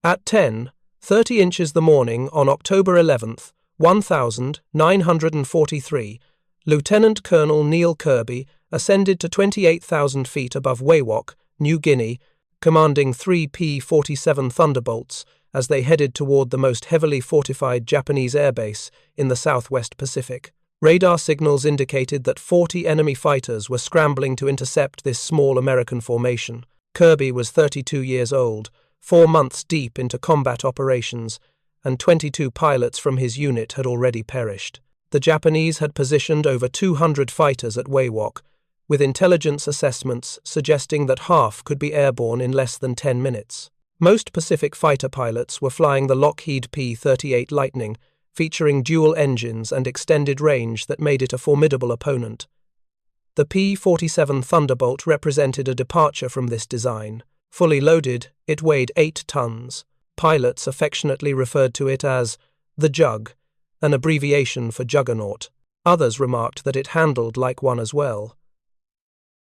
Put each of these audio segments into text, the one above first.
At 10:30 inches the morning on October 11th, 1943, Lieutenant Colonel Neel Kearby ascended to 28,000 feet above Wewak, New Guinea, commanding 3 P-47 Thunderbolts as they headed toward the most heavily fortified Japanese airbase in the southwest Pacific. Radar signals indicated that 40 enemy fighters were scrambling to intercept this small American formation. Kearby was 32 years old, 4 months deep into combat operations, and 22 pilots from his unit had already perished. The Japanese had positioned over 200 fighters at Wewak, with intelligence assessments suggesting that half could be airborne in less than 10 minutes. Most Pacific fighter pilots were flying the Lockheed P-38 Lightning, featuring dual engines and extended range that made it a formidable opponent. The P-47 Thunderbolt represented a departure from this design. Fully loaded, it weighed 8 tons. Pilots affectionately referred to it as the Jug, an abbreviation for Juggernaut. Others remarked that it handled like one as well.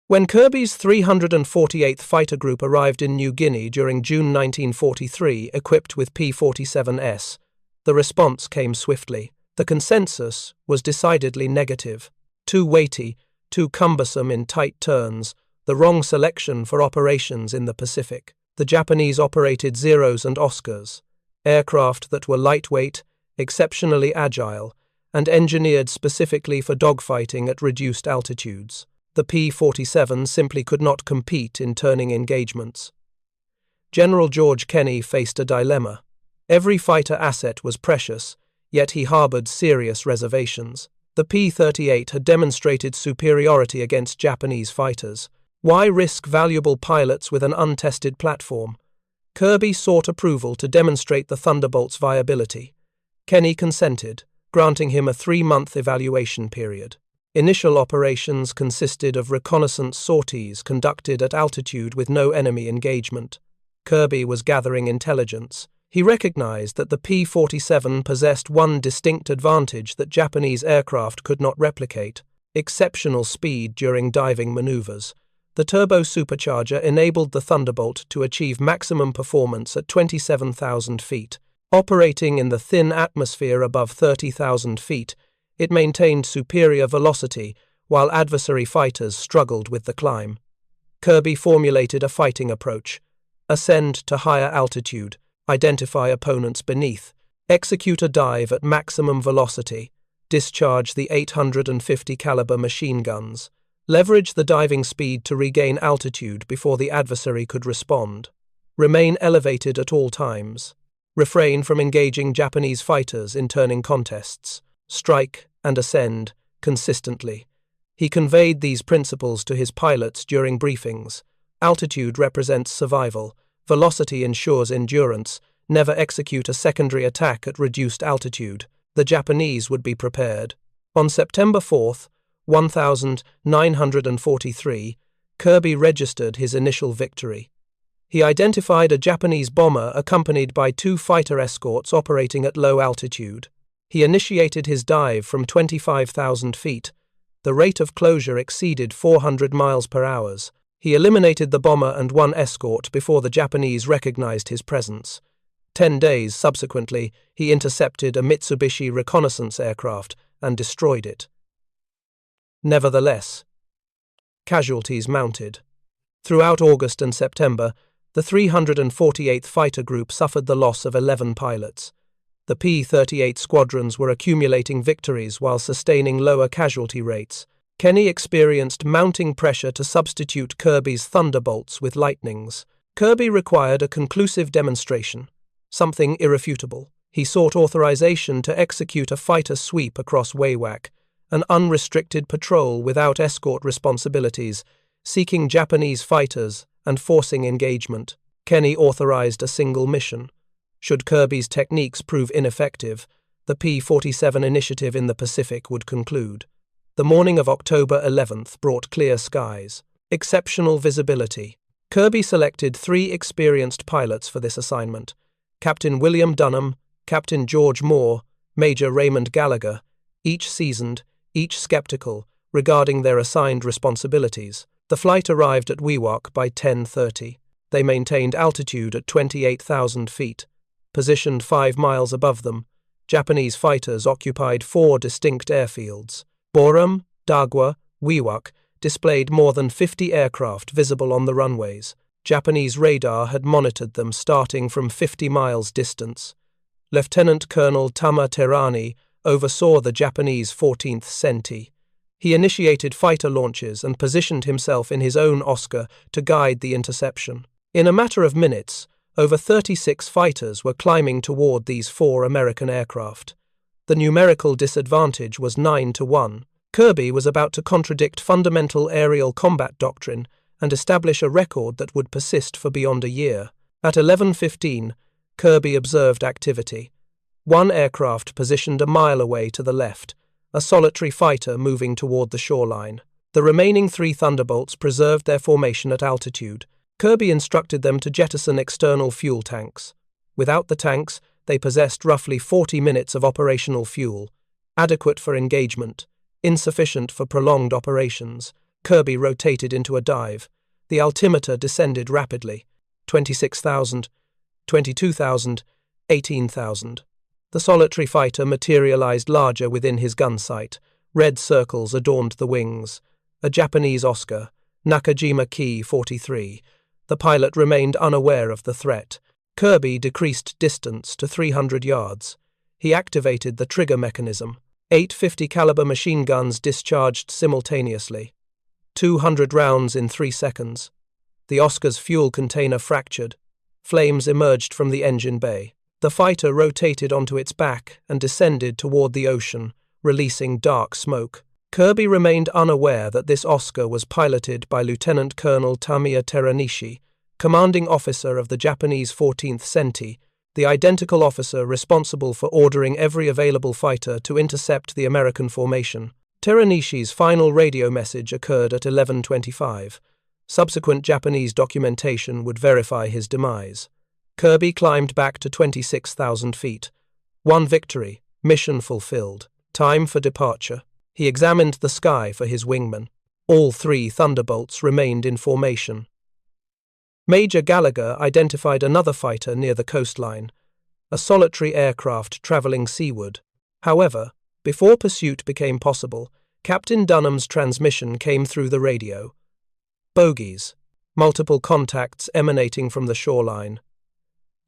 When Kirby's 348th Fighter Group arrived in New Guinea during June 1943, equipped with P-47s, the response came swiftly. The consensus was decidedly negative. Too weighty, too cumbersome in tight turns, the wrong selection for operations in the Pacific. The Japanese operated Zeros and Oscars, aircraft that were lightweight, exceptionally agile, and engineered specifically for dogfighting at reduced altitudes. The P-47 simply could not compete in turning engagements. General George Kenny faced a dilemma. Every fighter asset was precious, yet he harbored serious reservations. The P-38 had demonstrated superiority against Japanese fighters. Why risk valuable pilots with an untested platform? Kearby sought approval to demonstrate the Thunderbolt's viability. Kenny consented, granting him a 3-month evaluation period. Initial operations consisted of reconnaissance sorties conducted at altitude with no enemy engagement. Kearby was gathering intelligence. He recognized that the P-47 possessed one distinct advantage that Japanese aircraft could not replicate: exceptional speed during diving maneuvers. The turbo supercharger enabled the Thunderbolt to achieve maximum performance at 27,000 feet. Operating in the thin atmosphere above 30,000 feet, it maintained superior velocity while adversary fighters struggled with the climb. Kearby formulated a fighting approach: ascend to higher altitude, identify opponents beneath, execute a dive at maximum velocity, discharge the 850 caliber machine guns, leverage the diving speed to regain altitude before the adversary could respond, remain elevated at all times, refrain from engaging Japanese fighters in turning contests, strike and ascend consistently. He conveyed these principles to his pilots during briefings. Altitude represents survival. Velocity ensures endurance. Never execute a secondary attack at reduced altitude. The Japanese would be prepared. On September 4th, 1943, Kearby registered his initial victory. He identified a Japanese bomber accompanied by 2 fighter escorts operating at low altitude. He initiated his dive from 25,000 feet. The rate of closure exceeded 400 miles per hour. He eliminated the bomber and 1 escort before the Japanese recognized his presence. 10 days subsequently, he intercepted a Mitsubishi reconnaissance aircraft and destroyed it. Nevertheless, casualties mounted. Throughout August and September, the 348th Fighter Group suffered the loss of 11 pilots. The P-38 squadrons were accumulating victories while sustaining lower casualty rates. Kenny experienced mounting pressure to substitute Kirby's Thunderbolts with Lightnings. Kearby required a conclusive demonstration, something irrefutable. He sought authorization to execute a fighter sweep across Wewak, an unrestricted patrol without escort responsibilities, seeking Japanese fighters and forcing engagement. Kenny authorized a single mission. Should Kirby's techniques prove ineffective, the P-47 initiative in the Pacific would conclude. The morning of October 11th brought clear skies, exceptional visibility. Kearby selected 3 experienced pilots for this assignment: Captain William Dunham, Captain George Moore, Major Raymond Gallagher, each seasoned, each skeptical regarding their assigned responsibilities. The flight arrived at Wewak by 10:30. They maintained altitude at 28,000 feet. Positioned 5 miles above them, Japanese fighters occupied 4 distinct airfields. Borum, Dagwa, Wewak displayed more than 50 aircraft visible on the runways. Japanese radar had monitored them starting from 50 miles distance. Lieutenant Colonel Tama Terani oversaw the Japanese 14th Senti. He initiated fighter launches and positioned himself in his own Oscar to guide the interception. In a matter of minutes, over 36 fighters were climbing toward these 4 American aircraft. The numerical disadvantage was 9-1. Kearby was about to contradict fundamental aerial combat doctrine and establish a record that would persist for beyond a year. At 11:15, Kearby observed activity. One aircraft positioned a mile away to the left, a solitary fighter moving toward the shoreline. The remaining 3 Thunderbolts preserved their formation at altitude. Kearby instructed them to jettison external fuel tanks. Without the tanks, they possessed roughly 40 minutes of operational fuel, adequate for engagement, insufficient for prolonged operations. Kearby rotated into a dive. The altimeter descended rapidly. 26,000, 22,000, 18,000. The solitary fighter materialized larger within his gun sight. Red circles adorned the wings. A Japanese Oscar, Nakajima Ki-43. The pilot remained unaware of the threat. Kearby decreased distance to 300 yards. He activated the trigger mechanism. 8 50-caliber machine guns discharged simultaneously. 200 rounds in 3 seconds. The Oscar's fuel container fractured. Flames emerged from the engine bay. The fighter rotated onto its back and descended toward the ocean, releasing dark smoke. Kearby remained unaware that this Oscar was piloted by Lieutenant Colonel Tamiya Teranishi, commanding officer of the Japanese 14th Senti, the identical officer responsible for ordering every available fighter to intercept the American formation. Teranishi's final radio message occurred at 11:25. Subsequent Japanese documentation would verify his demise. Kearby climbed back to 26,000 feet. 1 victory, mission fulfilled. Time for departure. He examined the sky for his wingman. All 3 Thunderbolts remained in formation. Major Gallagher identified another fighter near the coastline, a solitary aircraft traveling seaward. However, before pursuit became possible, Captain Dunham's transmission came through the radio. Bogies. Multiple contacts emanating from the shoreline.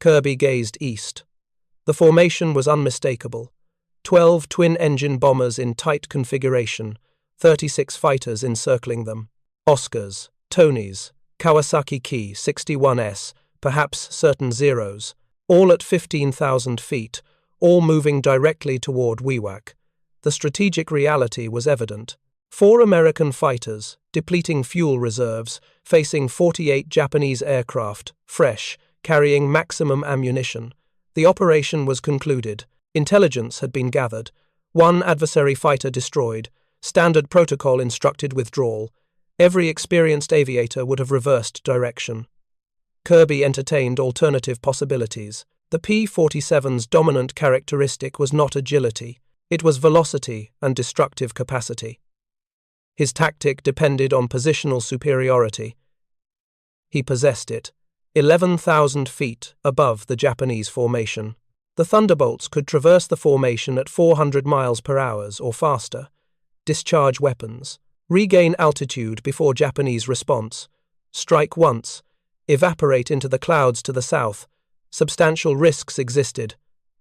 Kearby gazed east. The formation was unmistakable. 12 twin-engine bombers in tight configuration, 36 fighters encircling them. Oscars, Tonys, Kawasaki Ki-61S, perhaps certain Zeros, all at 15,000 feet, all moving directly toward Wewak. The strategic reality was evident. 4 American fighters, depleting fuel reserves, facing 48 Japanese aircraft, fresh, carrying maximum ammunition. The operation was concluded. Intelligence had been gathered. 1 adversary fighter destroyed. Standard protocol instructed withdrawal. Every experienced aviator would have reversed direction. Kearby entertained alternative possibilities. The P-47's dominant characteristic was not agility. It was velocity and destructive capacity. His tactic depended on positional superiority. He possessed it. 11,000 feet above the Japanese formation. The Thunderbolts could traverse the formation at 400 miles per hour or faster, discharge weapons, regain altitude before Japanese response, strike once, evaporate into the clouds to the south. Substantial risks existed,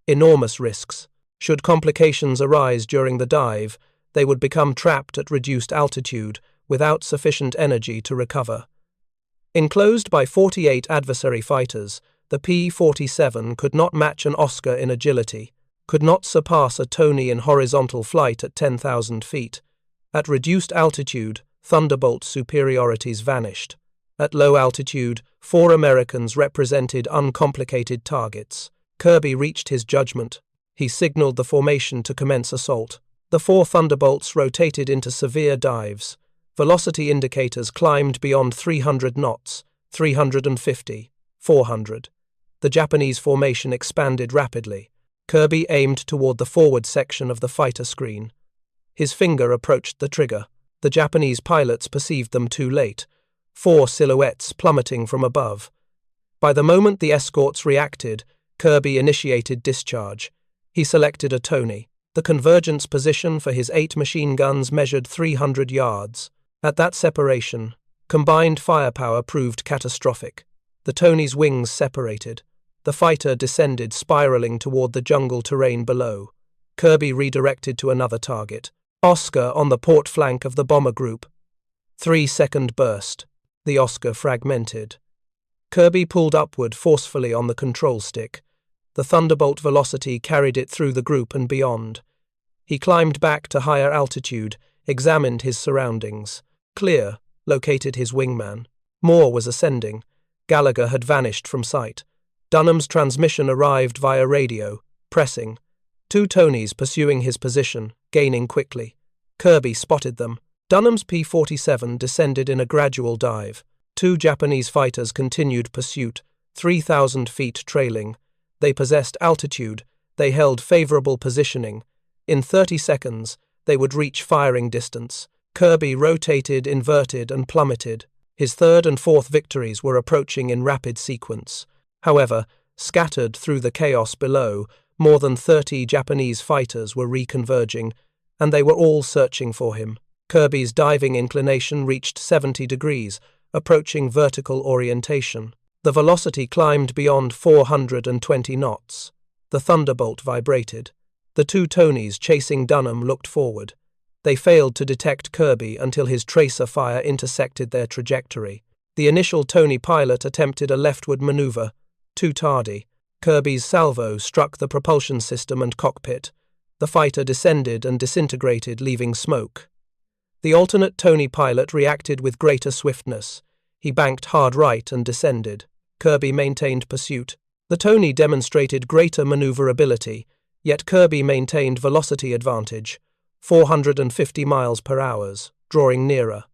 enormous risks. Should complications arise during the dive, they would become trapped at reduced altitude without sufficient energy to recover. Enclosed by 48 adversary fighters, the P-47 could not match an Oscar in agility, could not surpass a Tony in horizontal flight at 10,000 feet. At reduced altitude, Thunderbolt superiorities vanished. At low altitude, 4 Americans represented uncomplicated targets. Kearby reached his judgment. He signaled the formation to commence assault. The 4 Thunderbolts rotated into severe dives. Velocity indicators climbed beyond 300 knots, 350, 400. The Japanese formation expanded rapidly. Kearby aimed toward the forward section of the fighter screen. His finger approached the trigger. The Japanese pilots perceived them too late. 4 silhouettes plummeting from above. By the moment the escorts reacted, Kearby initiated discharge. He selected a Tony. The convergence position for his 8 machine guns measured 300 yards. At that separation, combined firepower proved catastrophic. The Tony's wings separated. The fighter descended, spiraling toward the jungle terrain below. Kearby redirected to another target. Oscar on the port flank of the bomber group. 3-second burst. The Oscar fragmented. Kearby pulled upward forcefully on the control stick. The Thunderbolt velocity carried it through the group and beyond. He climbed back to higher altitude, examined his surroundings. Clear, located his wingman. Moore was ascending. Gallagher had vanished from sight. Dunham's transmission arrived via radio, pressing. 2 Tonys pursuing his position, gaining quickly. Kearby spotted them. Dunham's P-47 descended in a gradual dive. 2 Japanese fighters continued pursuit, 3,000 feet trailing. They possessed altitude. They held favorable positioning. In 30 seconds, they would reach firing distance. Kearby rotated, inverted, and plummeted. His 3rd and 4th victories were approaching in rapid sequence. However, scattered through the chaos below, more than 30 Japanese fighters were reconverging, and they were all searching for him. Kirby's diving inclination reached 70 degrees, approaching vertical orientation. The velocity climbed beyond 420 knots. The Thunderbolt vibrated. The 2 Tonys chasing Dunham looked forward. They failed to detect Kearby until his tracer fire intersected their trajectory. The initial Tony pilot attempted a leftward maneuver, too tardy. Kirby's salvo struck the propulsion system and cockpit. The fighter descended and disintegrated, leaving smoke. The alternate Tony pilot reacted with greater swiftness. He banked hard right and descended. Kearby maintained pursuit. The Tony demonstrated greater maneuverability, yet Kearby maintained velocity advantage, 450 miles per hour, drawing nearer.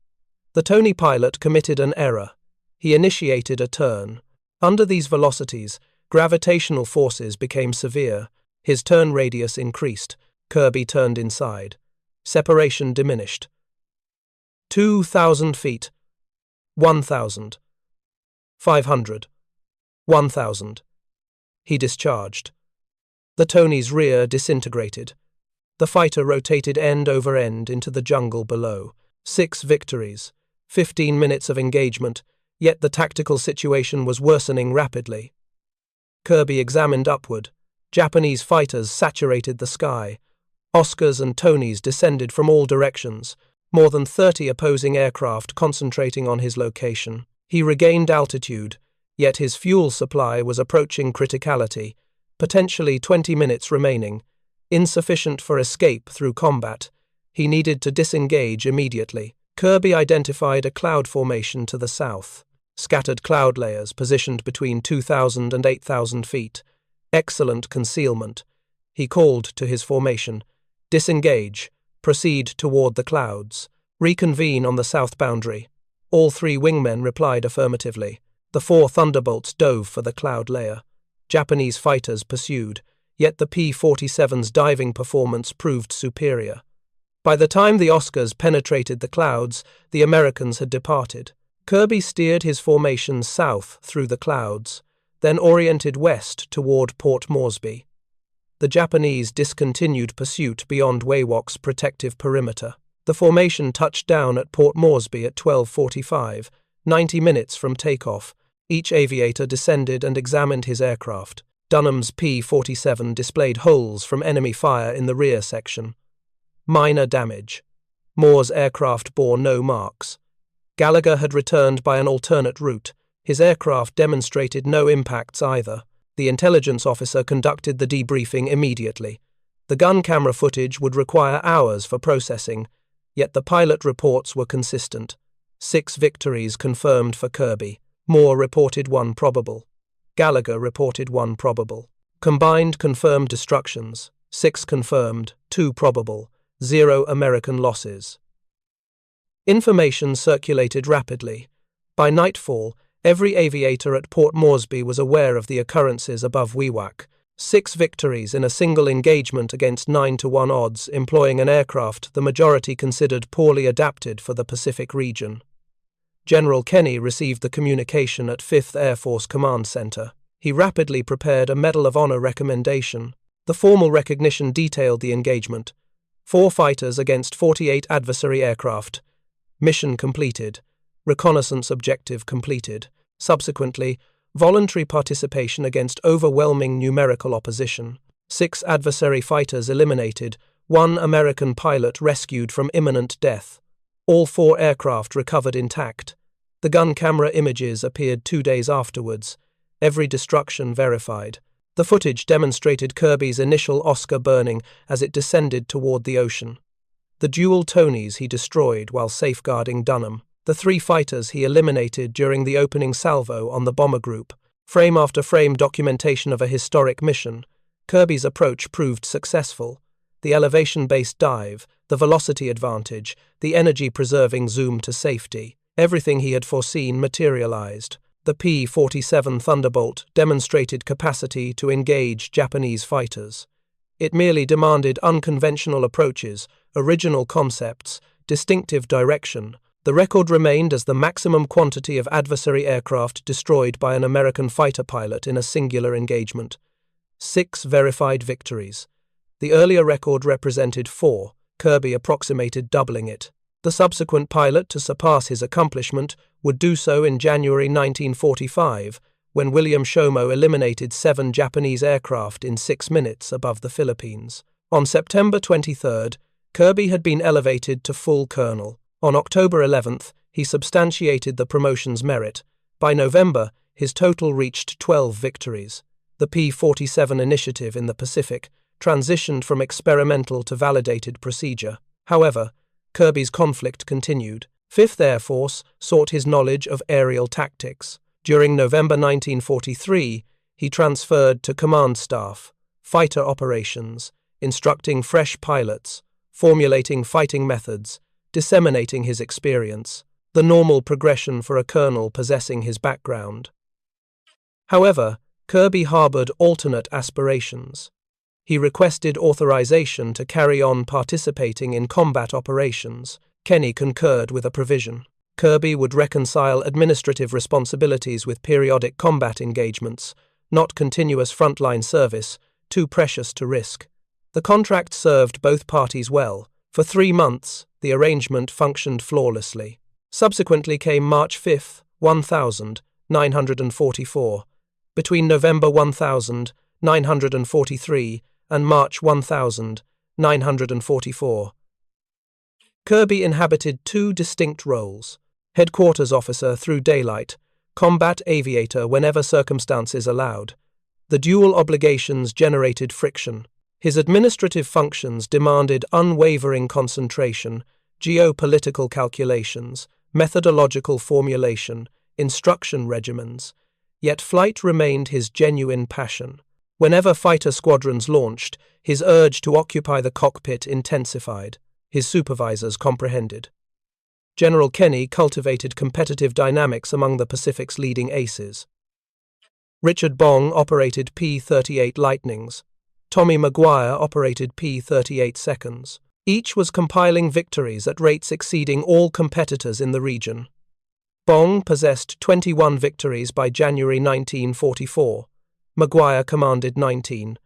The Tony pilot committed an error. He initiated a turn. Under these velocities, gravitational forces became severe. His turn radius increased. Kearby turned inside. Separation diminished. 2,000 feet. 1,000. 500. 1,000. He discharged. The Tony's rear disintegrated. The fighter rotated end over end into the jungle below. 6 victories. 15 minutes of engagement, yet the tactical situation was worsening rapidly. Kearby examined upward. Japanese fighters saturated the sky. Oscars and Tonys descended from all directions, more than 30 opposing aircraft concentrating on his location. He regained altitude, yet his fuel supply was approaching criticality, potentially 20 minutes remaining. Insufficient for escape through combat, he needed to disengage immediately. Kearby identified a cloud formation to the south. Scattered cloud layers positioned between 2,000 and 8,000 feet. Excellent concealment. He called to his formation. Disengage. Proceed toward the clouds. Reconvene on the south boundary. All 3 wingmen replied affirmatively. The 4 Thunderbolts dove for the cloud layer. Japanese fighters pursued, yet the P-47's diving performance proved superior. By the time the Oscars penetrated the clouds, the Americans had departed. Kearby steered his formation south through the clouds, then oriented west toward Port Moresby. The Japanese discontinued pursuit beyond Wewak's protective perimeter. The formation touched down at Port Moresby at 12:45, 90 minutes from takeoff. Each aviator descended and examined his aircraft. Dunham's P-47 displayed holes from enemy fire in the rear section. Minor damage. Moore's aircraft bore no marks. Gallagher had returned by an alternate route. His aircraft demonstrated no impacts either. The intelligence officer conducted the debriefing immediately. The gun camera footage would require hours for processing, yet the pilot reports were consistent. 6 victories confirmed for Kearby. Moore reported 1 probable. Gallagher reported 1 probable. Combined confirmed destructions, 6 confirmed, 2 probable, 0 American losses. Information circulated rapidly. By nightfall, every aviator at Port Moresby was aware of the occurrences above Wewak. 6 victories in a single engagement against 9-1 odds, employing an aircraft the majority considered poorly adapted for the Pacific region. General Kenny received the communication at 5th Air Force Command Center. He rapidly prepared a Medal of Honor recommendation. The formal recognition detailed the engagement. 4 fighters against 48 adversary aircraft. Mission completed. Reconnaissance objective completed. Subsequently, voluntary participation against overwhelming numerical opposition. 6 adversary fighters eliminated. 1 American pilot rescued from imminent death. All 4 aircraft recovered intact. The gun camera images appeared 2 days afterwards. Every destruction verified. The footage demonstrated Kearby's initial Oscar burning as it descended toward the ocean. The dual Tonys he destroyed while safeguarding Dunham. The 3 fighters he eliminated during the opening salvo on the bomber group. Frame after frame documentation of a historic mission. Kearby's approach proved successful. The elevation-based dive, the velocity advantage, the energy-preserving zoom to safety. Everything he had foreseen materialized. The P-47 Thunderbolt demonstrated capacity to engage Japanese fighters. It merely demanded unconventional approaches, original concepts, distinctive direction. The record remained as the maximum quantity of adversary aircraft destroyed by an American fighter pilot in a singular engagement. 6 verified victories. The earlier record represented 4. Kearby approximated doubling it. The subsequent pilot to surpass his accomplishment would do so in January 1945, when William Shomo eliminated 7 Japanese aircraft in 6 minutes above the Philippines. On September 23, Kearby had been elevated to full colonel. On October 11th, he substantiated the promotion's merit. By November, his total reached 12 victories. The P-47 initiative in the Pacific transitioned from experimental to validated procedure. However, Kearby's conflict continued. 5th Air Force sought his knowledge of aerial tactics. During November 1943, he transferred to command staff, fighter operations, instructing fresh pilots, formulating fighting methods, disseminating his experience, the normal progression for a colonel possessing his background. However, Kearby harbored alternate aspirations. He requested authorization to carry on participating in combat operations. Kenny concurred with a provision. Kearby would reconcile administrative responsibilities with periodic combat engagements, not continuous frontline service, too precious to risk. The contract served both parties well. For 3 months, the arrangement functioned flawlessly. Subsequently came March 5, 1944. Between November 1943 and March 1944. Kearby inhabited 2 distinct roles: headquarters officer through daylight, combat aviator whenever circumstances allowed. The dual obligations generated friction. His administrative functions demanded unwavering concentration, geopolitical calculations, methodological formulation, instruction regimens. Yet flight remained his genuine passion. Whenever fighter squadrons launched, his urge to occupy the cockpit intensified. His supervisors comprehended. General Kenny cultivated competitive dynamics among the Pacific's leading aces. Richard Bong operated P-38 Lightnings. Tommy Maguire operated P-38 Seconds. Each was compiling victories at rates exceeding all competitors in the region. Bong possessed 21 victories by January 1944. Maguire commanded 19.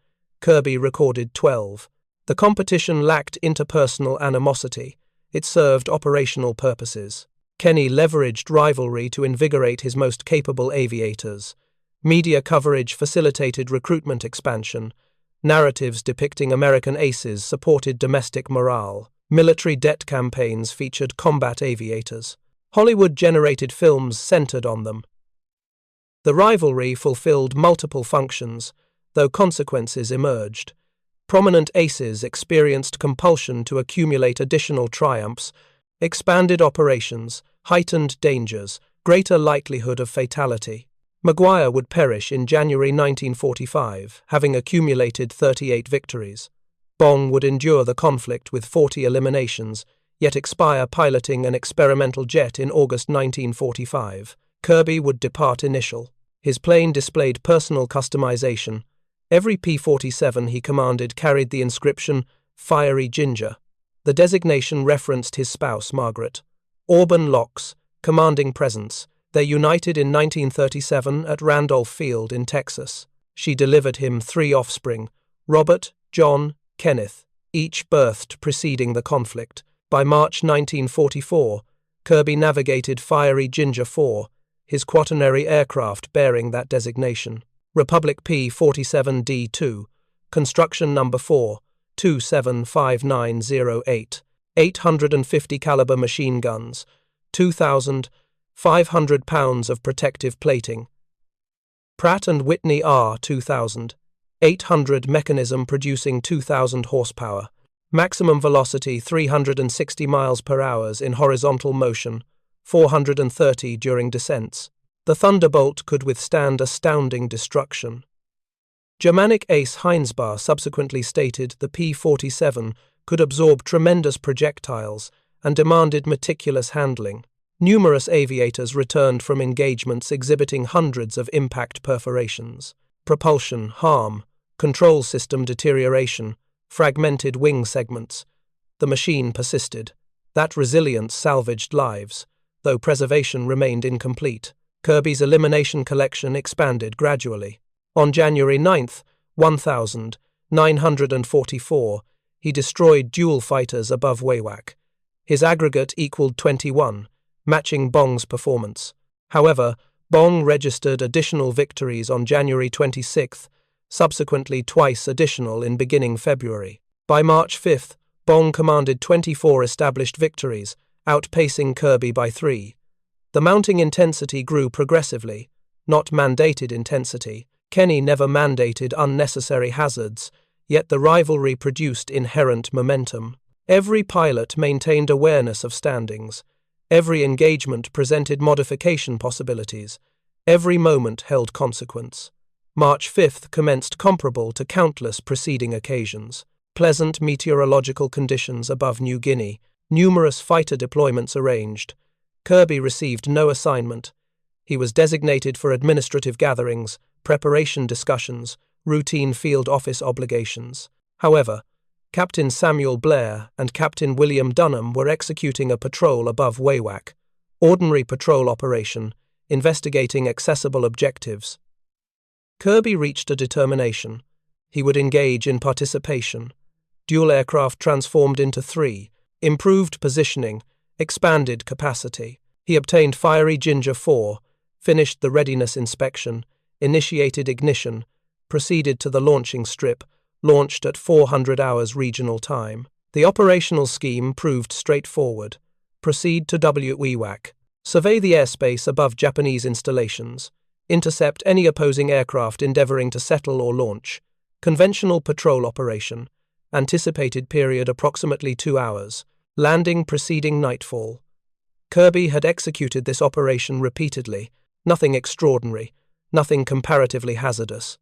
Kearby recorded 12. The competition lacked interpersonal animosity. It served operational purposes. Kenny leveraged rivalry to invigorate his most capable aviators. Media coverage facilitated recruitment expansion. Narratives depicting American aces supported domestic morale. Military debt campaigns featured combat aviators. Hollywood-generated films centered on them. The rivalry fulfilled multiple functions, though consequences emerged. Prominent aces experienced compulsion to accumulate additional triumphs, expanded operations, heightened dangers, greater likelihood of fatality. Maguire would perish in January 1945, having accumulated 38 victories. Bong would endure the conflict with 40 eliminations, yet expire piloting an experimental jet in August 1945. Kearby would depart initial. His plane displayed personal customization. Every P-47 he commanded carried the inscription, "Fiery Ginger." The designation referenced his spouse, Margaret. Auburn locks, commanding presence. They united in 1937 at Randolph Field in Texas. She delivered him 3 offspring, Robert, John, Kenneth, each birthed preceding the conflict. By March 1944, Kearby navigated Fiery Ginger 4, his quaternary aircraft bearing that designation. Republic P-47 D2, construction number 4, 275908, 850 caliber machine guns, 2,500 pounds of protective plating. Pratt & Whitney R2000, 800 mechanism producing 2,000 horsepower. Maximum velocity 360 miles per hour in horizontal motion, 430 during descents. The Thunderbolt could withstand astounding destruction. Germanic ace Heinsbar subsequently stated the P-47 could absorb tremendous projectiles and demanded meticulous handling. Numerous aviators returned from engagements exhibiting hundreds of impact perforations, propulsion harm, control system deterioration, fragmented wing segments. The machine persisted. That resilience salvaged lives, though preservation remained incomplete. Kearby's elimination collection expanded gradually. On January 9, 1944, he destroyed dual fighters above Wewak. His aggregate equaled 21, matching Bong's performance. However, Bong registered additional victories on January 26, subsequently twice additional in beginning February. By March 5, Bong commanded 24 established victories, outpacing Kearby by 3. The mounting intensity grew progressively, not mandated intensity. Kenny never mandated unnecessary hazards, yet the rivalry produced inherent momentum. Every pilot maintained awareness of standings. Every engagement presented modification possibilities. Every moment held consequence. March 5 commenced comparable to countless preceding occasions. Pleasant meteorological conditions above New Guinea, numerous fighter deployments arranged. Kearby received no assignment. He was designated for administrative gatherings, preparation discussions, routine field office obligations. However, Captain Samuel Blair and Captain William Dunham were executing a patrol above Wewak, ordinary patrol operation, investigating accessible objectives. Kearby reached a determination. He would engage in participation. Dual aircraft transformed into 3, improved positioning, expanded capacity. He obtained Fiery Ginger 4, finished the readiness inspection, initiated ignition, proceeded to the launching strip, launched at 400 hours regional time. The operational scheme proved straightforward. Proceed to WWII. Survey the airspace above Japanese installations. Intercept any opposing aircraft endeavoring to settle or launch. Conventional patrol operation. Anticipated period approximately 2 hours. Landing preceding nightfall. Kearby had executed this operation repeatedly. Nothing extraordinary. Nothing comparatively hazardous.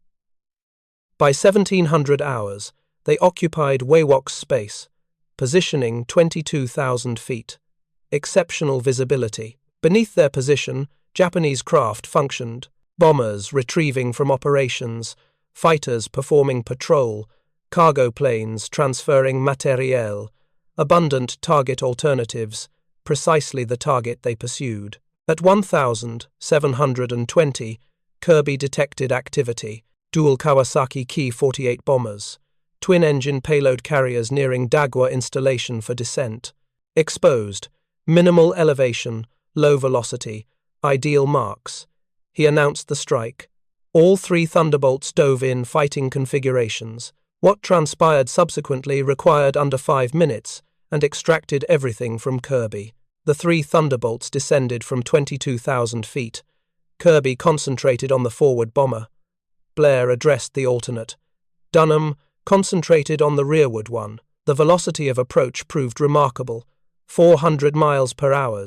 By 1700 hours, they occupied Wewak's space, positioning 22,000 feet. Exceptional visibility. Beneath their position, Japanese craft functioned. Bombers retrieving from operations, fighters performing patrol, cargo planes transferring matériel, abundant target alternatives, precisely the target they pursued. At 1,720, Kearby detected activity. Dual Kawasaki Ki-48 bombers, twin-engine payload carriers nearing Dagwa installation for descent. Exposed, minimal elevation, low velocity, ideal marks. He announced the strike. All 3 Thunderbolts dove in fighting configurations. What transpired subsequently required under 5 minutes and extracted everything from Kearby. The 3 Thunderbolts descended from 22,000 feet. Kearby concentrated on the forward bomber. Blair addressed the alternate. Dunham concentrated on the rearward one. The velocity of approach proved remarkable, 400 miles per hour.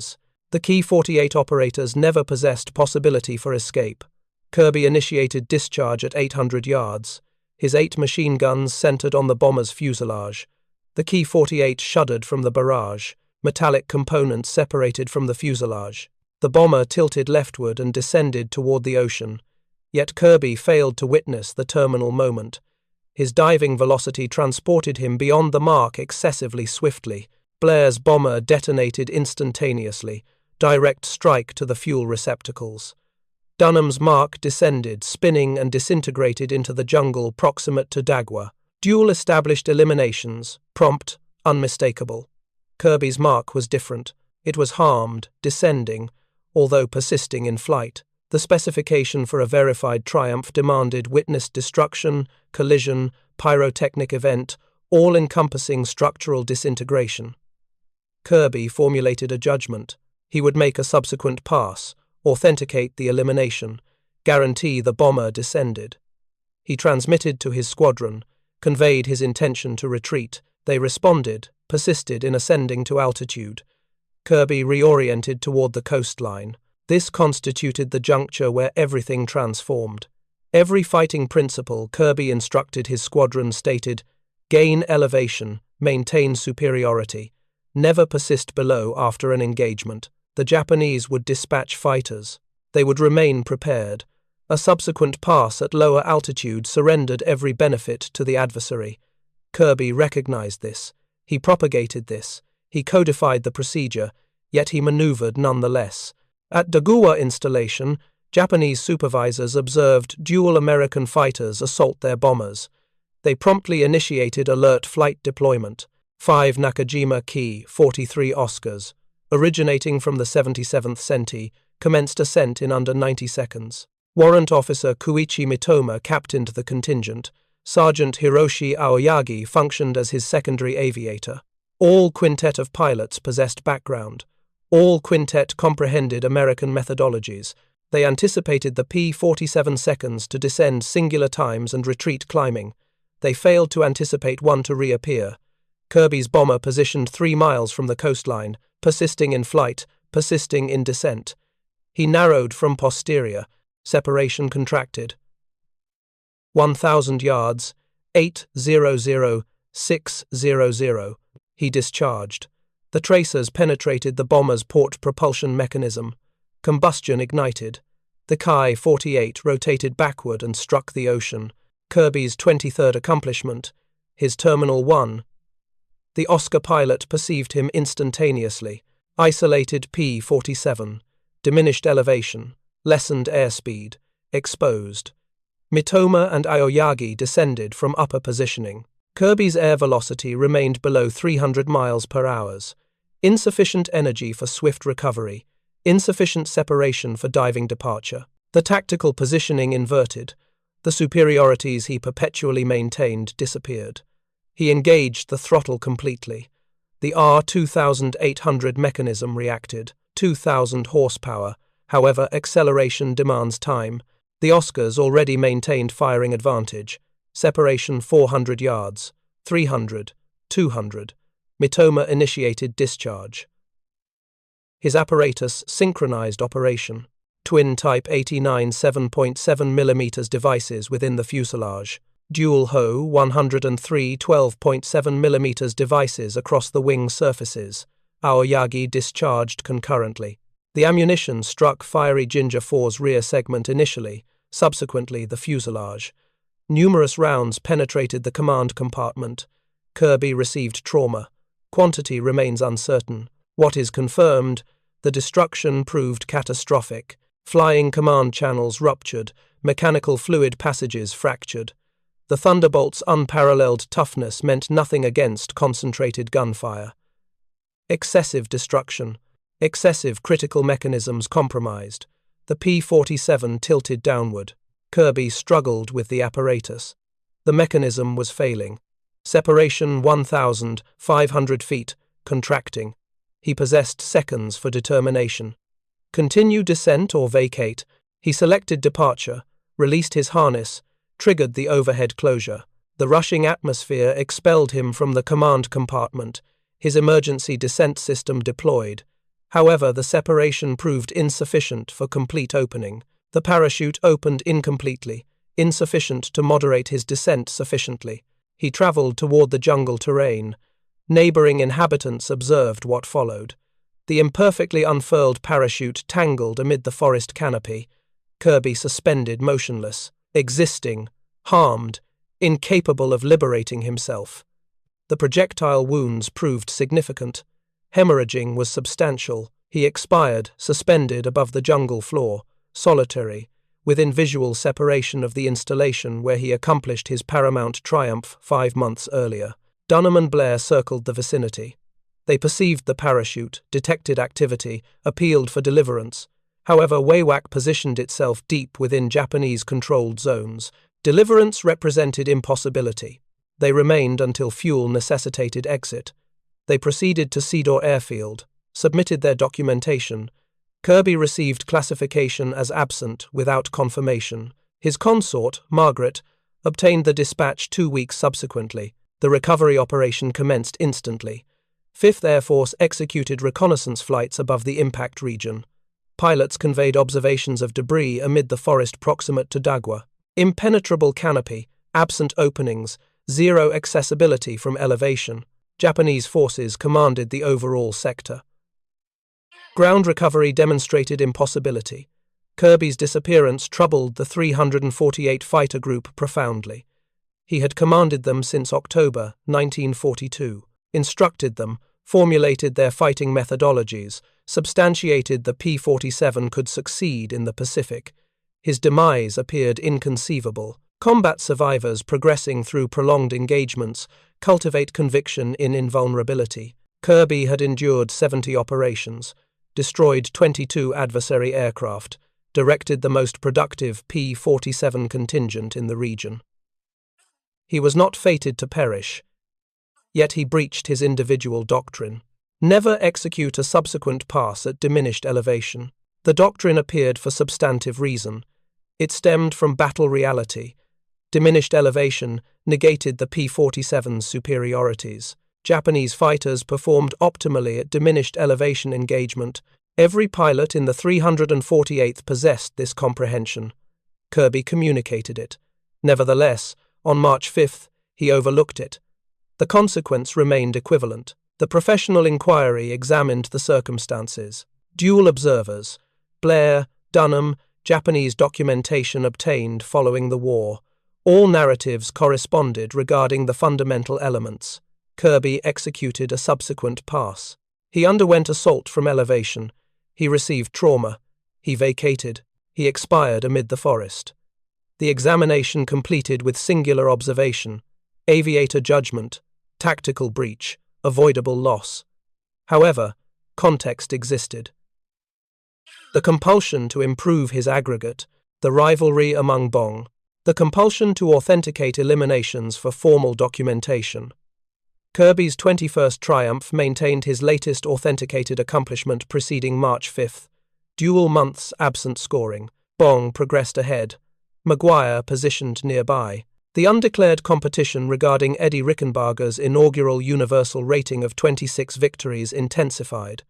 The Ki-48 operators never possessed possibility for escape. Kearby initiated discharge at 800 yards. His 8 machine guns centered on the bomber's fuselage. The Ki-48 shuddered from the barrage. Metallic components separated from the fuselage. The bomber tilted leftward and descended toward the ocean. Yet Kearby failed to witness the terminal moment. His diving velocity transported him beyond the mark excessively swiftly. Blair's bomber detonated instantaneously, direct strike to the fuel receptacles. Dunham's Mark descended, spinning and disintegrated into the jungle proximate to Dagwa. Duel established eliminations, prompt, unmistakable. Kearby's Mark was different. It was harmed, descending, although persisting in flight. The specification for a verified triumph demanded witnessed destruction, collision, pyrotechnic event, all-encompassing structural disintegration. Kearby formulated a judgment. He would make a subsequent pass, authenticate the elimination, guarantee the bomber descended. He transmitted to his squadron, conveyed his intention to retreat. They responded, persisted in ascending to altitude. Kearby reoriented toward the coastline. This constituted the juncture where everything transformed. Every fighting principle Kearby instructed his squadron stated, gain elevation, maintain superiority, never persist below after an engagement. The Japanese would dispatch fighters. They would remain prepared. A subsequent pass at lower altitude surrendered every benefit to the adversary. Kearby recognized this. He propagated this. He codified the procedure, yet he maneuvered nonetheless. At Dagua installation, Japanese supervisors observed dual American fighters assault their bombers. They promptly initiated alert flight deployment. 5 Nakajima Ki-43 Oscars, originating from the 77th Senti, commenced ascent in under 90 seconds. Warrant Officer Kuichi Mitoma captained the contingent. Sergeant Hiroshi Aoyagi functioned as his secondary aviator. All quintet of pilots possessed background. All quintet comprehended American methodologies. They anticipated the P-47 seconds to descend singular times and retreat climbing. They failed to anticipate one to reappear. Kearby's bomber positioned 3 miles from the coastline, persisting in flight, persisting in descent. He narrowed from posterior. Separation contracted. 1,000 yards, 800-600. He discharged. The tracers penetrated the bomber's port propulsion mechanism. Combustion ignited. The Ki-48 rotated backward and struck the ocean. Kearby's 23rd accomplishment. His Terminal 1. The Oscar pilot perceived him instantaneously. Isolated P-47. Diminished elevation. Lessened airspeed. Exposed. Mitoma and Aoyagi descended from upper positioning. Kearby's air velocity remained below 300 miles per hour. Insufficient energy for swift recovery. Insufficient separation for diving departure. The tactical positioning inverted. The superiorities he perpetually maintained disappeared. He engaged the throttle completely. The R-2800 mechanism reacted. 2,000 horsepower. However, acceleration demands time. The Oscars already maintained firing advantage. Separation 400 yards. 300. 200. Mitoma initiated discharge. His apparatus synchronized operation. Twin Type 89 7.7 mm devices within the fuselage. Dual HO 103 12.7 mm devices across the wing surfaces. Aoyagi discharged concurrently. The ammunition struck Fiery Ginger 4's rear segment initially, subsequently the fuselage. Numerous rounds penetrated the command compartment. Kearby received trauma. Quantity remains uncertain. What is confirmed, the destruction proved catastrophic. Flying command channels ruptured, mechanical fluid passages fractured. The Thunderbolts' unparalleled toughness meant nothing against concentrated gunfire. Excessive destruction. Excessive critical mechanisms compromised. The P-47 tilted downward. Kearby struggled with the apparatus. The mechanism was failing. Separation 1,500 feet, contracting. He possessed seconds for determination. Continue descent or vacate. He selected departure, released his harness, triggered the overhead closure. The rushing atmosphere expelled him from the command compartment. His emergency descent system deployed. However, the separation proved insufficient for complete opening. The parachute opened incompletely, insufficient to moderate his descent sufficiently. He traveled toward the jungle terrain. Neighboring inhabitants observed what followed. The imperfectly unfurled parachute tangled amid the forest canopy. Kearby suspended motionless, existing, harmed, incapable of liberating himself. The projectile wounds proved significant. Hemorrhaging was substantial. He expired, suspended above the jungle floor, solitary, within visual separation of the installation where he accomplished his paramount triumph 5 months earlier. Dunham and Blair circled the vicinity. They perceived the parachute, detected activity, appealed for deliverance. However, Wewak positioned itself deep within Japanese-controlled zones. Deliverance represented impossibility. They remained until fuel necessitated exit. They proceeded to Cedar Airfield, submitted their documentation. Kearby received classification as absent without confirmation. His consort, Margaret, obtained the dispatch 2 weeks subsequently. The recovery operation commenced instantly. 5th Air Force executed reconnaissance flights above the impact region. Pilots conveyed observations of debris amid the forest proximate to Dagwa. Impenetrable canopy, absent openings, zero accessibility from elevation. Japanese forces commanded the overall sector. Ground recovery demonstrated impossibility. Kirby's disappearance troubled the 348 Fighter Group profoundly. He had commanded them since October 1942, instructed them, formulated their fighting methodologies, substantiated the P-47 could succeed in the Pacific. His demise appeared inconceivable. Combat survivors progressing through prolonged engagements cultivate conviction in invulnerability. Kearby had endured 70 operations, destroyed 22 adversary aircraft, directed the most productive P-47 contingent in the region. He was not fated to perish, yet he breached his individual doctrine. Never execute a subsequent pass at diminished elevation. The doctrine appeared for substantive reason. It stemmed from battle reality. Diminished elevation negated the P-47's superiorities. Japanese fighters performed optimally at diminished elevation engagement. Every pilot in the 348th possessed this comprehension. Kearby communicated it. Nevertheless, on March 5th, he overlooked it. The consequence remained equivalent. The professional inquiry examined the circumstances. Dual observers, Blair, Dunham, Japanese documentation obtained following the war. All narratives corresponded regarding the fundamental elements. Kearby executed a subsequent pass. He underwent assault from elevation. He received trauma. He vacated. He expired amid the forest. The examination completed with singular observation, aviator judgment, tactical breach, avoidable loss. However, context existed. The compulsion to improve his aggregate, the rivalry among Bong, the compulsion to authenticate eliminations for formal documentation. Kirby's 21st triumph maintained his latest authenticated accomplishment preceding March 5th. Dual months absent scoring. Bong progressed ahead. Maguire positioned nearby. The undeclared competition regarding Eddie Rickenbarger's inaugural universal rating of 26 victories intensified.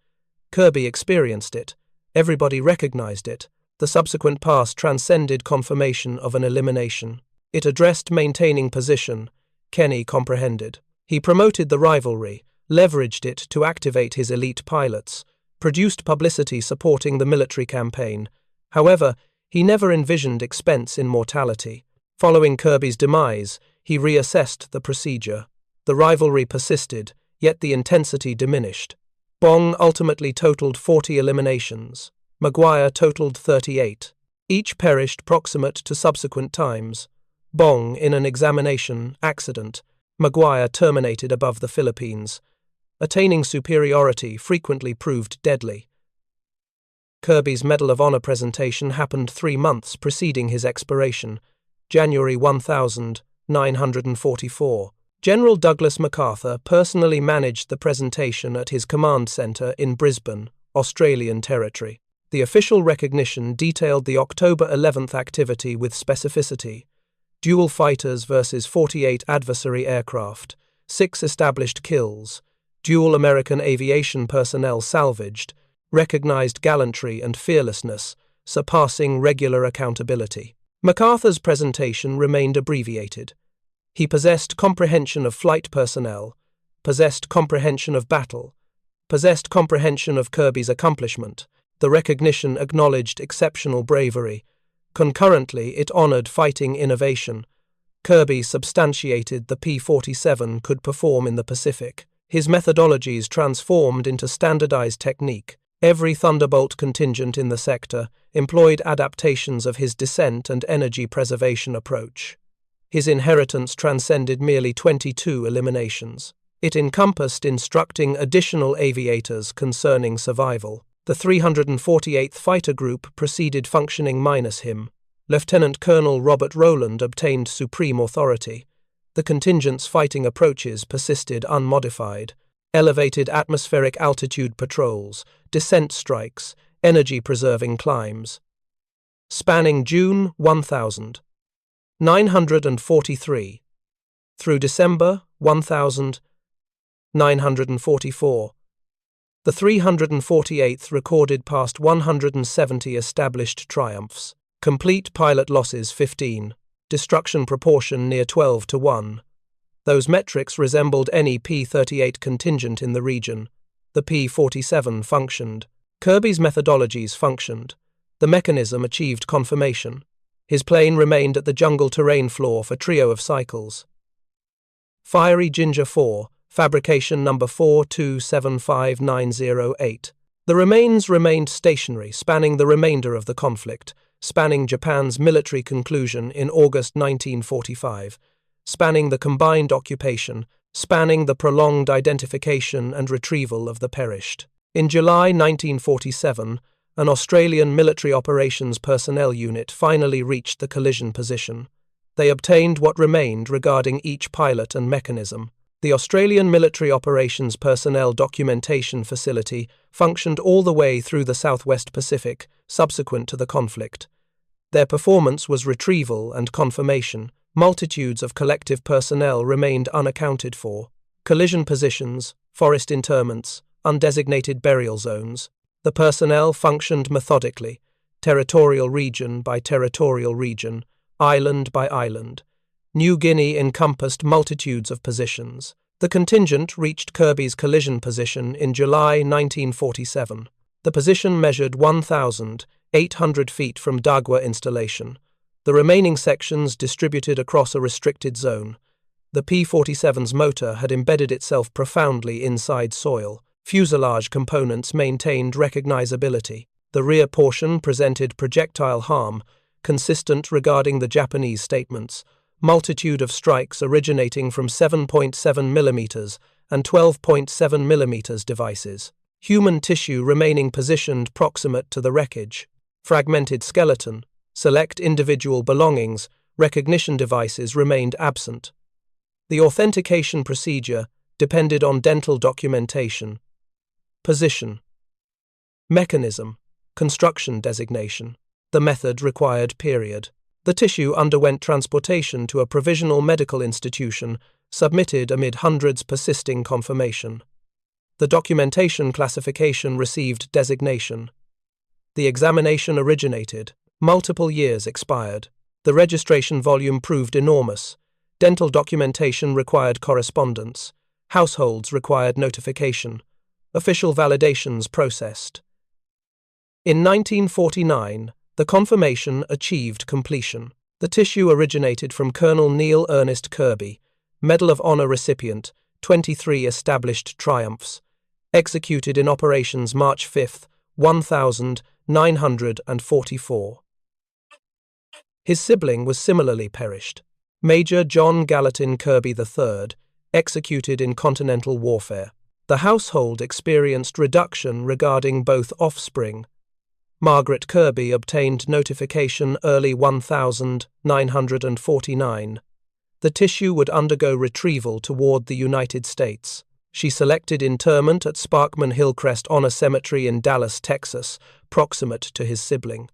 Kearby experienced it. Everybody recognized it. The subsequent pass transcended confirmation of an elimination. It addressed maintaining position. Kenny comprehended. He promoted the rivalry, leveraged it to activate his elite pilots, produced publicity supporting the military campaign. However, he never envisioned expense in mortality. Following Kirby's demise, he reassessed the procedure. The rivalry persisted, yet the intensity diminished. Bong ultimately totaled 40 eliminations. Maguire totaled 38. Each perished proximate to subsequent times. Bong in an examination accident. Maguire terminated above the Philippines. Attaining superiority frequently proved deadly. Kirby's Medal of Honor presentation happened 3 months preceding his expiration, January 1944. General Douglas MacArthur personally managed the presentation at his command centre in Brisbane, Australian Territory. The official recognition detailed the October 11th activity with specificity. Dual fighters versus 48 adversary aircraft, 6 established kills, dual American aviation personnel salvaged, recognized gallantry and fearlessness, surpassing regular accountability. MacArthur's presentation remained abbreviated. He possessed comprehension of flight personnel, possessed comprehension of battle, possessed comprehension of Kirby's accomplishment. The recognition acknowledged exceptional bravery. Concurrently, it honored fighting innovation. Kearby substantiated the P-47 could perform in the Pacific. His methodologies transformed into standardized technique. Every Thunderbolt contingent in the sector employed adaptations of his descent and energy preservation approach. His inheritance transcended merely 22 eliminations. It encompassed instructing additional aviators concerning survival. The 348th Fighter Group proceeded functioning minus him. Lieutenant Colonel Robert Rowland obtained supreme authority. The contingent's fighting approaches persisted unmodified. Elevated atmospheric altitude patrols, descent strikes, energy-preserving climbs. Spanning June 1943 through December 1944, the 348th recorded past 170 established triumphs. Complete pilot losses 15, destruction proportion near 12 to 1. Those metrics resembled any P-38 contingent in the region. The P-47 functioned. Kearby's methodologies functioned. The mechanism achieved confirmation. His plane remained at the jungle terrain floor for trio of cycles. Fiery Ginger 4, fabrication number 4275908. The remains remained stationary, spanning the remainder of the conflict, spanning Japan's military conclusion in August 1945. Spanning the combined occupation, spanning the prolonged identification and retrieval of the perished. In July 1947, an Australian military operations personnel unit finally reached the collision position. They obtained what remained regarding each pilot and mechanism. The Australian Military Operations Personnel Documentation Facility functioned all the way through the Southwest Pacific, subsequent to the conflict. Their performance was retrieval and confirmation. Multitudes of collective personnel remained unaccounted for. Collision positions, forest interments, undesignated burial zones. The personnel functioned methodically, territorial region by territorial region, island by island. New Guinea encompassed multitudes of positions. The contingent reached Kearby's collision position in July 1947. The position measured 1,800 feet from Dagwa installation. The remaining sections distributed across a restricted zone. The P-47's motor had embedded itself profoundly inside soil. Fuselage components maintained recognizability. The rear portion presented projectile harm, consistent regarding the Japanese statements. Multitude of strikes originating from 7.7 mm and 12.7 mm devices. Human tissue remaining positioned proximate to the wreckage. Fragmented skeleton. Select individual belongings, recognition devices remained absent. The authentication procedure depended on dental documentation. Position. Mechanism. Construction designation. The method required period. The tissue underwent transportation to a provisional medical institution, submitted amid hundreds persisting confirmation. The documentation classification received designation. The examination originated. Multiple years expired. The registration volume proved enormous. Dental documentation required correspondence. Households required notification. Official validations processed. In 1949, the confirmation achieved completion. The tissue originated from Colonel Neel Ernest Kearby, Medal of Honor recipient, 23 established triumphs, executed in operations March 5, 1944. His sibling was similarly perished. Major John Gallatin Kearby III, executed in continental warfare. The household experienced reduction regarding both offspring. Margaret Kearby obtained notification early 1949. The tissue would undergo retrieval toward the United States. She selected interment at Sparkman Hillcrest Honor Cemetery in Dallas, Texas, proximate to his sibling.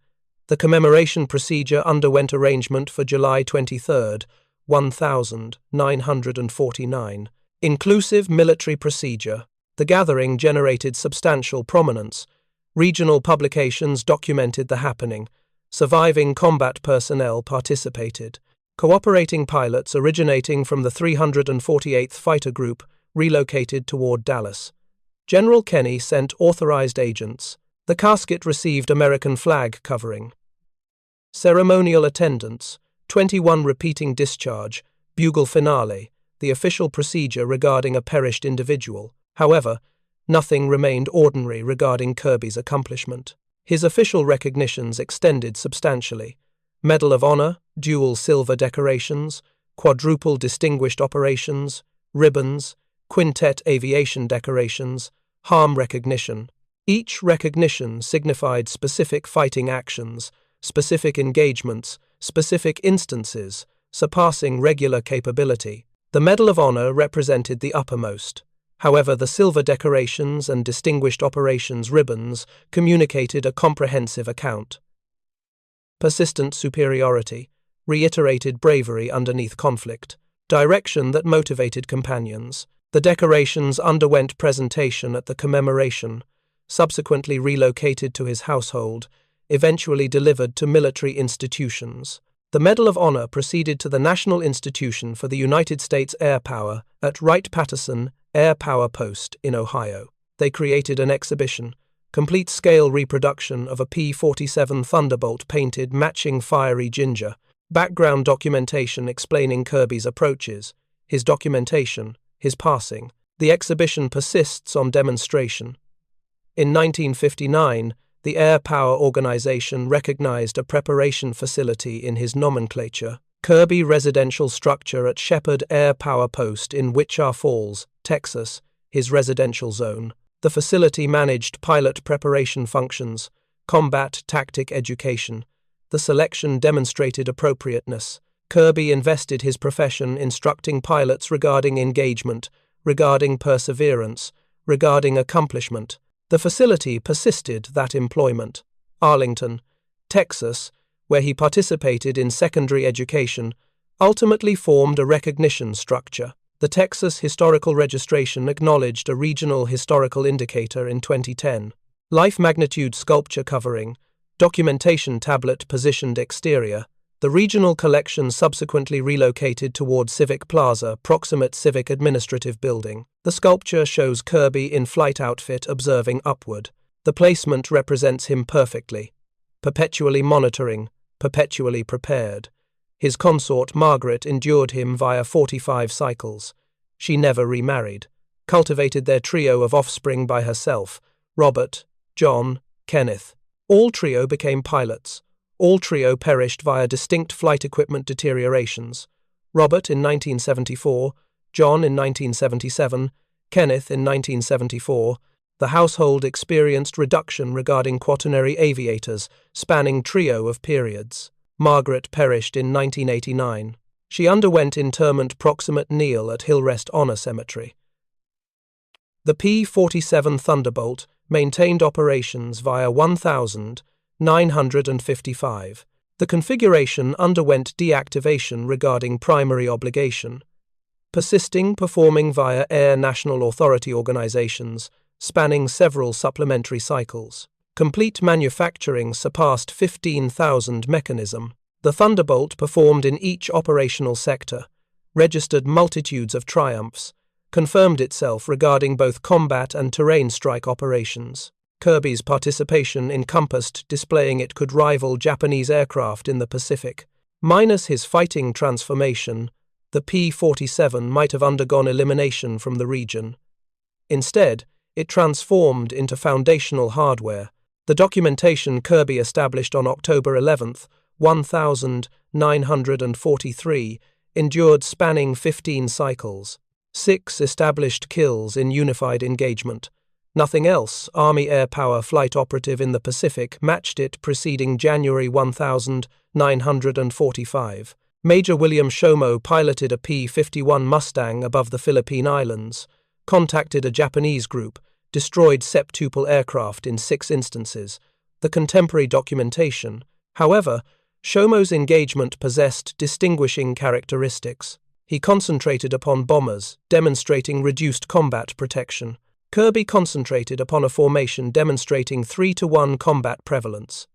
The commemoration procedure underwent arrangement for July 23, 1949. Inclusive military procedure. The gathering generated substantial prominence. Regional publications documented the happening. Surviving combat personnel participated. Cooperating pilots originating from the 348th Fighter Group relocated toward Dallas. General Kenny sent authorized agents. The casket received American flag covering. Ceremonial attendance, 21 repeating discharge, bugle finale, the official procedure regarding a perished individual. However, nothing remained ordinary regarding Kearby's accomplishment. His official recognitions extended substantially. Medal of Honor, dual silver decorations, quadruple distinguished operations, ribbons, quintet aviation decorations, harm recognition. Each recognition signified specific fighting actions, specific engagements, specific instances, surpassing regular capability. The Medal of Honor represented the uppermost. However, the silver decorations and distinguished operations ribbons communicated a comprehensive account. Persistent superiority, reiterated bravery underneath conflict, direction that motivated companions. The decorations underwent presentation at the commemoration, subsequently relocated to his household, eventually delivered to military institutions. The Medal of Honor proceeded to the National Institution for the United States Air Power at Wright-Patterson Air Power Post in Ohio. They created an exhibition, complete-scale reproduction of a P-47 Thunderbolt painted matching fiery ginger, background documentation explaining Kearby's approaches, his documentation, his passing. The exhibition persists on demonstration. In 1959, the Air Power Organization recognized a preparation facility in his nomenclature, Kearby Residential Structure at Shepherd Air Power Post in Wichita Falls, Texas, his residential zone. The facility managed pilot preparation functions, combat tactic education. The selection demonstrated appropriateness. Kearby invested his profession instructing pilots regarding engagement, regarding perseverance, regarding accomplishment. The facility persisted that employment. Arlington, Texas, where he participated in secondary education, ultimately formed a recognition structure. The Texas Historical Registration acknowledged a regional historical indicator in 2010. Life magnitude sculpture covering, documentation tablet positioned exterior. The regional collection subsequently relocated toward Civic Plaza, proximate Civic Administrative Building. The sculpture shows Kearby in flight outfit observing upward. The placement represents him perfectly. Perpetually monitoring, perpetually prepared. His consort Margaret endured him via 45 cycles. She never remarried. Cultivated their trio of offspring by herself, Robert, John, Kenneth. All trio became pilots. All trio perished via distinct flight equipment deteriorations. Robert in 1974, John in 1977, Kenneth in 1974. The household experienced reduction regarding quaternary aviators, spanning trio of periods. Margaret perished in 1989. She underwent interment proximate Neel at Hillrest Honor Cemetery. The P-47 Thunderbolt maintained operations via 1,955. The configuration underwent deactivation regarding primary obligation, persisting performing via Air National Authority organizations, spanning several supplementary cycles. Complete manufacturing surpassed 15,000 mechanism. The Thunderbolt performed in each operational sector, registered multitudes of triumphs, confirmed itself regarding both combat and terrain strike operations. Kearby's participation encompassed displaying it could rival Japanese aircraft in the Pacific. Minus his fighting transformation, the P-47 might have undergone elimination from the region. Instead, it transformed into foundational hardware. The documentation Kearby established on October 11, 1943, endured spanning 15 cycles. 6 established kills in unified engagement. Nothing else, Army Air Power flight operative in the Pacific, matched it preceding January 1945. Major William Shomo piloted a P-51 Mustang above the Philippine Islands, contacted a Japanese group, destroyed septuple aircraft in 6 instances. The contemporary documentation. However, Shomo's engagement possessed distinguishing characteristics. He concentrated upon bombers, demonstrating reduced combat protection. Kearby concentrated upon a formation demonstrating 3-to-1 combat prevalence.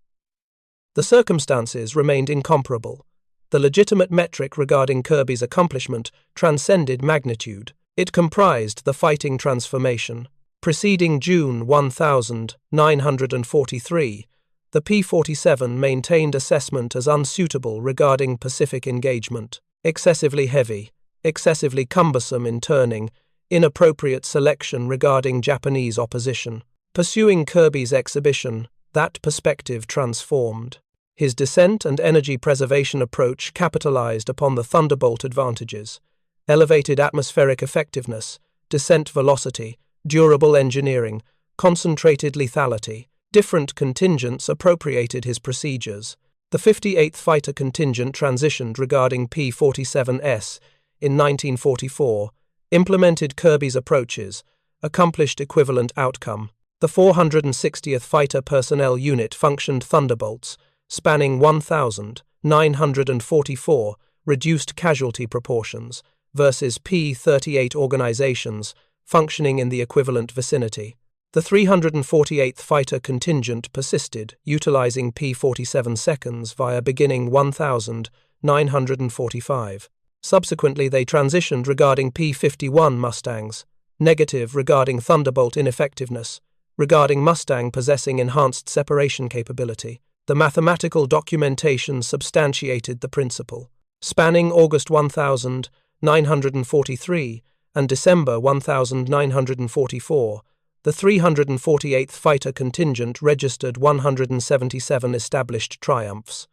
The circumstances remained incomparable. The legitimate metric regarding Kearby's accomplishment transcended magnitude. It comprised the fighting transformation. Preceding June 1943, the P-47 maintained assessment as unsuitable regarding Pacific engagement. Excessively heavy, excessively cumbersome in turning, inappropriate selection regarding Japanese opposition. Pursuing Kearby's exhibition, that perspective transformed. His descent and energy preservation approach capitalized upon the Thunderbolt advantages: elevated atmospheric effectiveness, descent velocity, durable engineering, concentrated lethality. Different contingents appropriated his procedures. The 58th Fighter Contingent transitioned regarding P-47S in 1944, implemented Kearby's approaches, accomplished equivalent outcome. The 460th Fighter Personnel Unit functioned Thunderbolts, spanning 1,944 reduced casualty proportions versus P-38 organizations functioning in the equivalent vicinity. The 348th Fighter Contingent persisted, utilizing P-47 seconds via beginning 1,945. Subsequently, they transitioned regarding P-51 Mustangs, negative regarding Thunderbolt ineffectiveness, regarding Mustang possessing enhanced separation capability. The mathematical documentation substantiated the principle. Spanning August 1943 and December 1944, the 348th Fighter Contingent registered 177 established triumphs.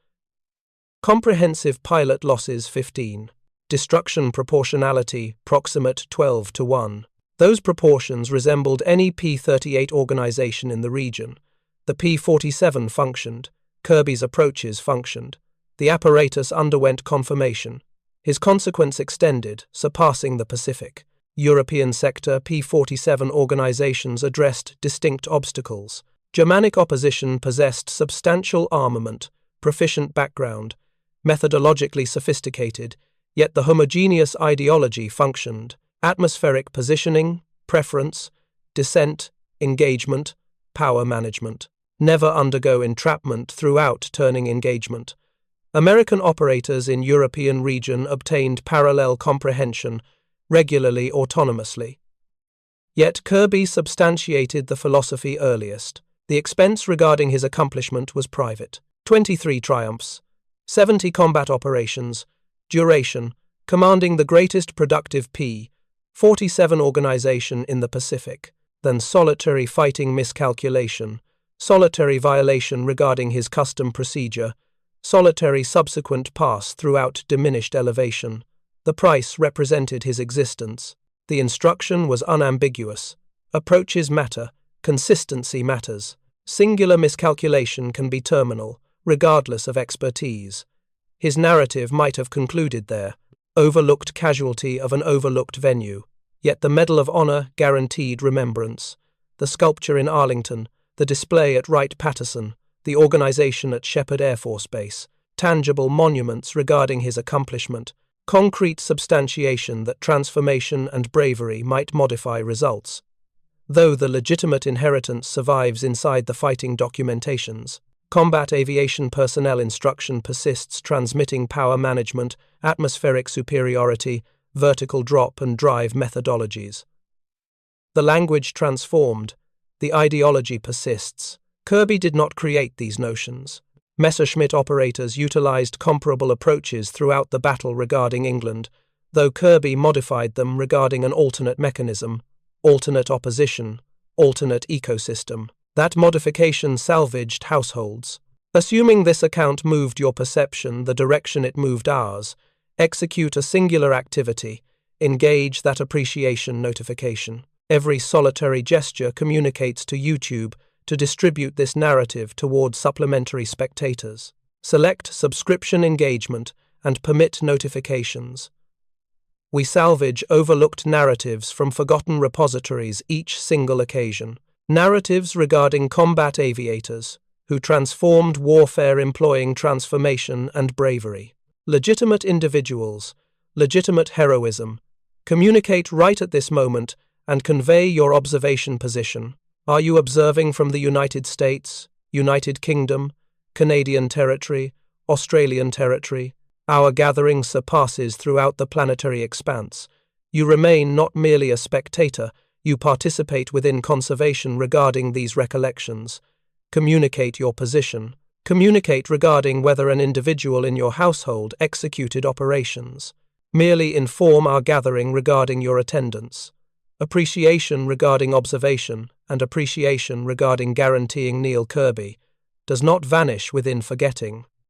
Comprehensive pilot losses 15. Destruction proportionality proximate 12:1. Those proportions resembled any P-38 organization in the region. The P-47 functioned. Kearby's approaches functioned. The apparatus underwent confirmation. His consequence extended, surpassing the Pacific. European sector P-47 organizations addressed distinct obstacles. Germanic opposition possessed substantial armament, proficient background, methodologically sophisticated, yet the homogeneous ideology functioned. Atmospheric positioning, preference, descent, engagement, power management. Never undergo entrapment throughout turning engagement. American operators in European region obtained parallel comprehension, regularly autonomously. Yet Kearby substantiated the philosophy earliest. The expense regarding his accomplishment was private. 23 triumphs, 70 combat operations, duration, commanding the greatest productive P-47 organization in the Pacific, then solitary fighting miscalculation, solitary violation regarding his custom procedure, solitary subsequent pass throughout diminished elevation. The price represented his existence. The instruction was unambiguous. Approaches matter, consistency matters. Singular miscalculation can be terminal, regardless of expertise. His narrative might have concluded there. Overlooked casualty of an overlooked venue. Yet the Medal of Honor guaranteed remembrance. The sculpture in Arlington, the display at Wright-Patterson, the organization at Shepherd Air Force Base, tangible monuments regarding his accomplishment, concrete substantiation that transformation and bravery might modify results. Though the legitimate inheritance survives inside the fighting documentations, combat aviation personnel instruction persists, transmitting power management, atmospheric superiority, vertical drop and drive methodologies. The language transformed, the ideology persists. Kearby did not create these notions. Messerschmitt operators utilized comparable approaches throughout the battle regarding England, though Kearby modified them regarding an alternate mechanism, alternate opposition, alternate ecosystem. That modification salvaged households. Assuming this account moved your perception the direction it moved ours, execute a singular activity, engage that appreciation notification. Every solitary gesture communicates to YouTube to distribute this narrative toward supplementary spectators. Select subscription engagement and permit notifications. We salvage overlooked narratives from forgotten repositories each single occasion. Narratives regarding combat aviators who transformed warfare employing transformation and bravery. Legitimate individuals, legitimate heroism. Communicate right at this moment and convey your observation position. Are you observing from the United States, United Kingdom, Canadian territory, Australian territory? Our gathering surpasses throughout the planetary expanse. You remain not merely a spectator, you participate within conservation regarding these recollections. Communicate your position. Communicate regarding whether an individual in your household executed operations. Merely inform our gathering regarding your attendance. Appreciation regarding observation and appreciation regarding guaranteeing Neel Kearby does not vanish within forgetting.